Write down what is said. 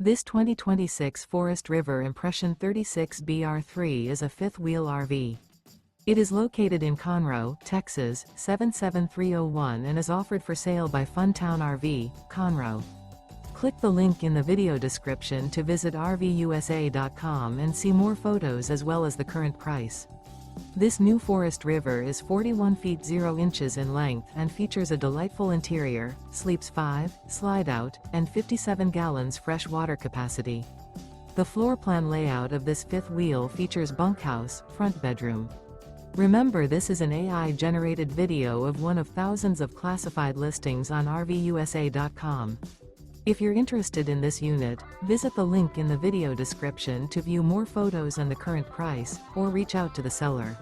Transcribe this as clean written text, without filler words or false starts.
This 2026 Forest River Impression 36 BR3 is a fifth-wheel RV. It is located in Conroe, Texas, 77301 and is offered for sale by Funtown RV, Conroe. Click the link in the video description to visit RVUSA.com and see more photos as well as the current price. This new Forest River is 41 feet 0 inches in length and features a delightful interior, sleeps 5, slide-out, and 57 gallons fresh water capacity. The floor plan layout of this fifth wheel features bunkhouse, front bedroom. Remember, this is an AI-generated video of one of thousands of classified listings on RVUSA.com. If you're interested in this unit, visit the link in the video description to view more photos and the current price, or reach out to the seller.